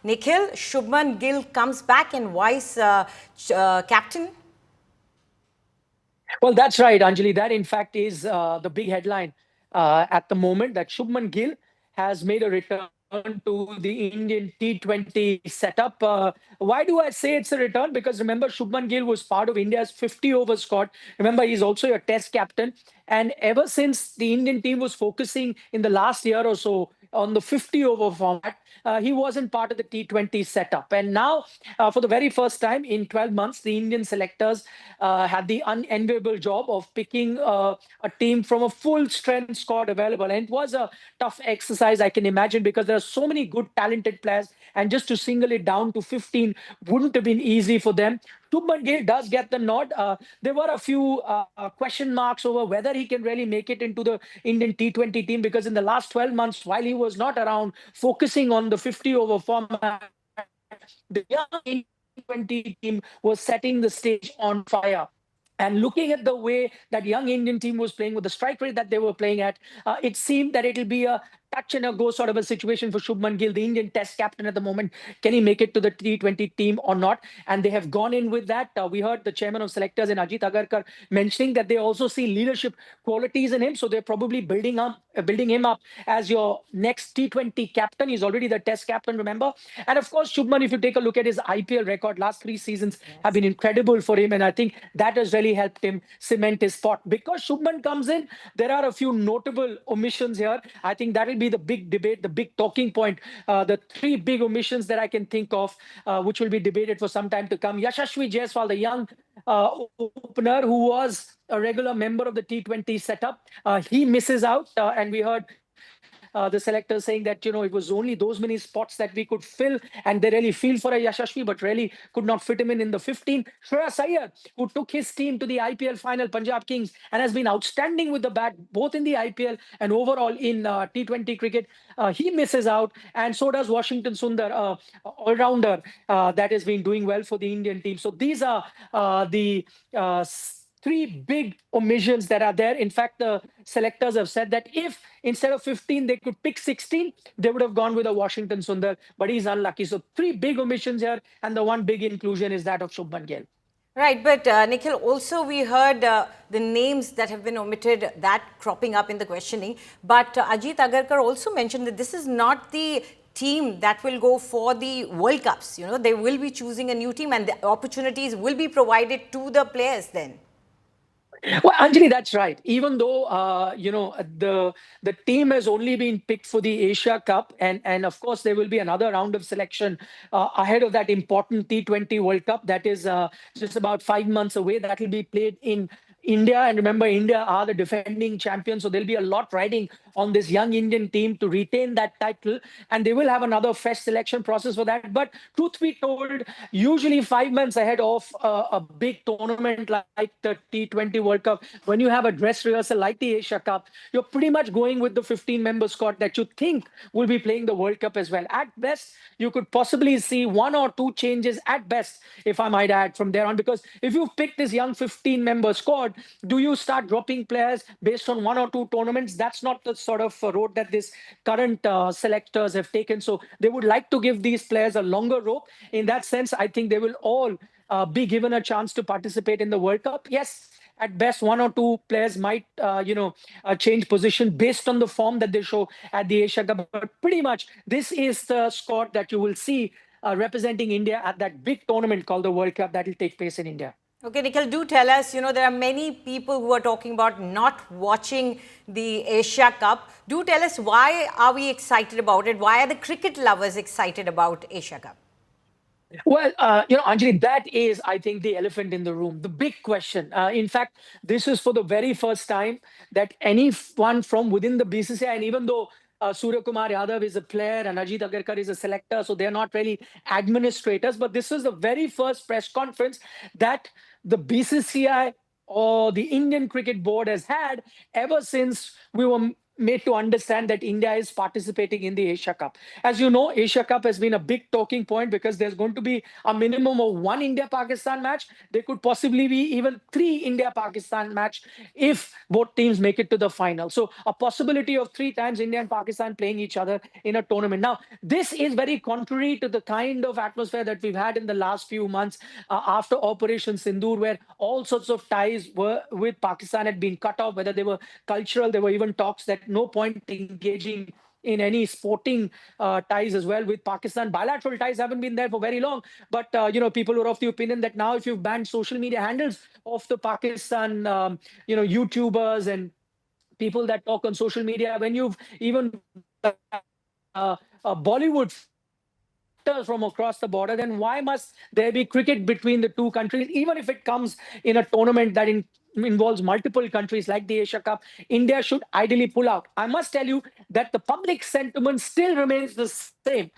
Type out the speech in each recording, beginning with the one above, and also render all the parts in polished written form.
Nikhil, Shubman Gill comes back and vice captain. Well, that's right, Anjali. That, in fact, is the big headline at the moment, that Shubman Gill has made a return to the Indian T20 setup. Why do I say it's a return? Because remember, Shubman Gill was part of India's 50-over squad. Remember, he's also a test captain. And ever since the Indian team was focusing in the last year or so on the 50-over format, he wasn't part of the T20 setup. And now, for the very first time in 12 months, the Indian selectors had the unenviable job of picking a team from a full strength squad available. And it was a tough exercise, I can imagine, because there are so many good, talented players. And just to single it down to 15 wouldn't have been easy for them. Shubman Gill does get the nod. There were a few question marks over whether he can really make it into the Indian T20 team, because in the last 12 months, while he was not around focusing on the 50-over format, the young Indian T20 team was setting the stage on fire. And looking at the way that young Indian team was playing with the strike rate that they were playing at, it seemed that it'll be a touch and a go sort of a situation for Shubman Gill, the Indian test captain at the moment. Can he make it to the T20 team or not? And they have gone in with that. We heard the chairman of selectors in Ajit Agarkar mentioning that they also see leadership qualities in him. So they're probably building him up as your next T20 captain. He's already the test captain, remember? And of course, Shubman, if you take a look at his IPL record, last 3 seasons have been incredible for him. And I think that has really helped him cement his spot. Because Shubman comes in, there are a few notable omissions here. I think that will be the big debate, the big talking point. The 3 big omissions that I can think of, which will be debated for some time to come. Yashasvi Jaiswal, the young opener who was a regular member of the T20 setup, he misses out. And we heard the selectors saying that, it was only those many spots that we could fill, and they really feel for a Yashasvi, but really could not fit him in the 15. Shreyas Iyer, who took his team to the IPL final, Punjab Kings, and has been outstanding with the bat, both in the IPL and overall in T20 cricket, he misses out, and so does Washington Sundar, all-rounder that has been doing well for the Indian team. So these are the 3 big omissions that are there. In fact, the selectors have said that if instead of 15, they could pick 16, they would have gone with a Washington Sundar, but he's unlucky. So 3 big omissions here, and the 1 big inclusion is that of Shubman Gill. Right, but Nikhil, also we heard the names that have been omitted, that cropping up in the questioning. But Ajit Agarkar also mentioned that this is not the team that will go for the World Cups. They will be choosing a new team, and the opportunities will be provided to the players then. Well, Anjali, that's right. Even though the team has only been picked for the Asia Cup, and of course there will be another round of selection ahead of that important T20 World Cup that is just about 5 months away. That will be played in India, and remember, India are the defending champions, so there'll be a lot riding on this young Indian team to retain that title, and they will have another fresh selection process for that. But truth be told, usually 5 months ahead of a big tournament like the T20 World Cup, when you have a dress rehearsal like the Asia Cup, you're pretty much going with the 15-member squad that you think will be playing the World Cup as well. At best, you could possibly see 1 or 2 changes at best, if I might add, from there on. Because if you pick this young 15-member squad, do you start dropping players based on 1 or 2 tournaments? That's not the sort of road that this current selectors have taken. So they would like to give these players a longer rope. In that sense, I think they will all be given a chance to participate in the World Cup. Yes, at best, 1 or 2 players might, change position based on the form that they show at the Asia Cup. But pretty much, this is the squad that you will see representing India at that big tournament called the World Cup that will take place in India. Okay, Nikhil, do tell us, there are many people who are talking about not watching the Asia Cup. Do tell us, why are we excited about it? Why are the cricket lovers excited about Asia Cup? Well, Anjali, that is, I think, the elephant in the room, the big question. In fact, this is for the very first time that anyone from within the BCCI, and even though Suryakumar Yadav is a player and Ajit Agarkar is a selector, so they're not really administrators, but this is the very first press conference that the BCCI or the Indian Cricket Board has had ever since we were made to understand that India is participating in the Asia Cup. As you know, Asia Cup has been a big talking point because there's going to be a minimum of one India-Pakistan match. There could possibly be even three India-Pakistan match if both teams make it to the final. So a possibility of three times India and Pakistan playing each other in a tournament. Now, this is very contrary to the kind of atmosphere that we've had in the last few months after Operation Sindoor, where all sorts of ties were with Pakistan had been cut off, whether they were cultural. There were even talks that no point engaging in any sporting ties as well with Pakistan. Bilateral ties haven't been there for very long, but people were of the opinion that now if you've banned social media handles of the Pakistan, YouTubers and people that talk on social media, when you've even Bollywood from across the border, then why must there be cricket between the two countries? Even if it comes in a tournament that involves multiple countries like the Asia Cup, India should ideally pull out. I must tell you that the public sentiment still remains the same.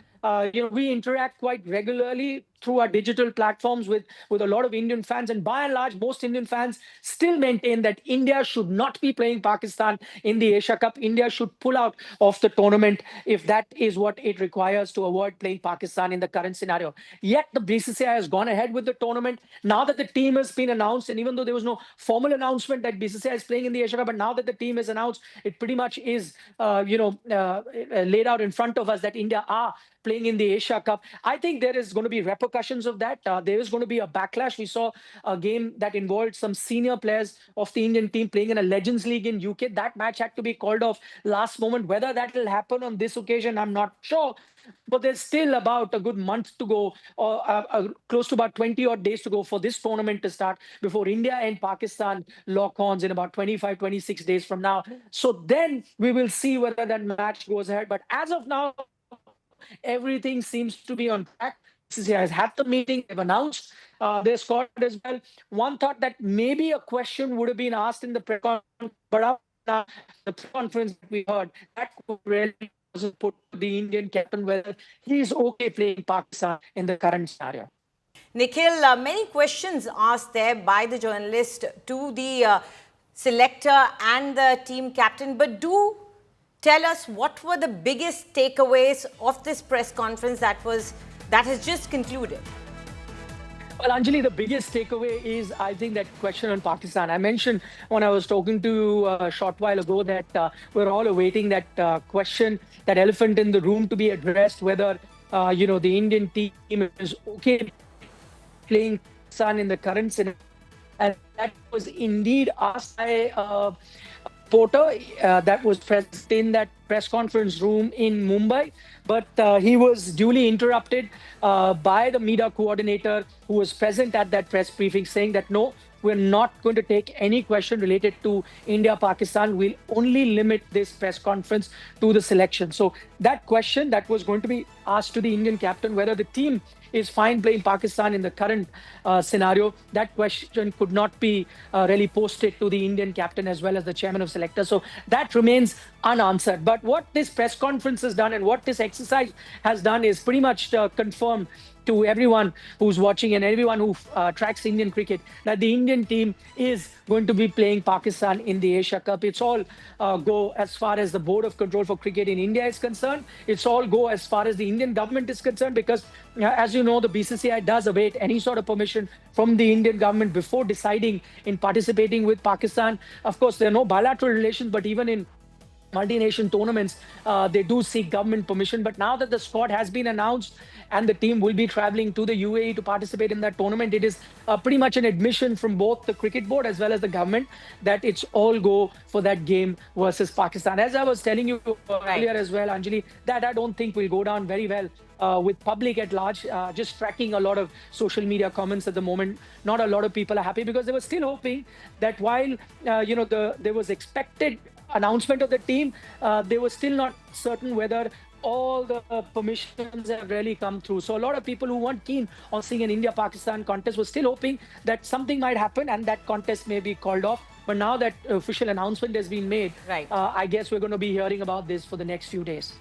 We interact quite regularly through our digital platforms with a lot of Indian fans, and by and large, most Indian fans still maintain that India should not be playing Pakistan in the Asia Cup. India should pull out of the tournament if that is what it requires to avoid playing Pakistan in the current scenario. Yet the BCCI has gone ahead with the tournament now that the team has been announced, and even though there was no formal announcement that BCCI is playing in the Asia Cup, but now that the team is announced, it pretty much is laid out in front of us that India are playing in the Asia Cup. I think there is going to be repercussions of that. There is going to be a backlash. We saw a game that involved some senior players of the Indian team playing in a Legends League in UK. That match had to be called off last moment. Whether that will happen on this occasion, I'm not sure. But there's still about a good month to go, or close to about 20 odd days to go for this tournament to start before India and Pakistan lock horns in about 25, 26 days from now. So then we will see whether that match goes ahead. But as of now, everything seems to be on track. BCCI has had the meeting, they've announced their squad as well. One thought that maybe a question would have been asked in the press conference, but now the press conference that we heard, that really wasn't put to the Indian captain whether he's okay playing Pakistan in the current scenario. Nikhil, many questions asked there by the journalist to the selector and the team captain, but do tell us what were the biggest takeaways of this press conference that has just concluded. Well, Anjali, the biggest takeaway is, I think, that question on Pakistan. I mentioned when I was talking to you a short while ago that we're all awaiting that question, that elephant in the room to be addressed, whether, the Indian team is okay playing Pakistan in the current scenario. And that was indeed asked by a reporter that was present in that press conference room in Mumbai, but he was duly interrupted by the media coordinator who was present at that press briefing, saying that no, we're not going to take any question related to India-Pakistan. We'll only limit this press conference to the selection. So that question that was going to be asked to the Indian captain, whether the team is fine playing Pakistan in the current scenario, that question could not be really posted to the Indian captain as well as the chairman of selectors. So that remains unanswered. But what this press conference has done and what this exercise has done is pretty much confirmed to everyone who's watching and everyone who tracks Indian cricket that the Indian team is going to be playing Pakistan in the Asia Cup. It's all go as far as the Board of Control for Cricket in India is concerned. It's all go as far as the Indian government is concerned, because as you know, the BCCI does await any sort of permission from the Indian government before deciding in participating with Pakistan. Of course, there are no bilateral relations, but even in multi-nation tournaments, they do seek government permission. But now that the squad has been announced and the team will be traveling to the UAE to participate in that tournament, it is pretty much an admission from both the cricket board as well as the government that it's all go for that game versus Pakistan. As I was telling you earlier as well, Anjali, that I don't think will go down very well with public at large. Just tracking a lot of social media comments at the moment, not a lot of people are happy because they were still hoping that while there was expected announcement of the team, they were still not certain whether all the permissions have really come through. So a lot of people who weren't keen on seeing an India-Pakistan contest were still hoping that something might happen and that contest may be called off. But now that official announcement has been made, I guess we're going to be hearing about this for the next few days.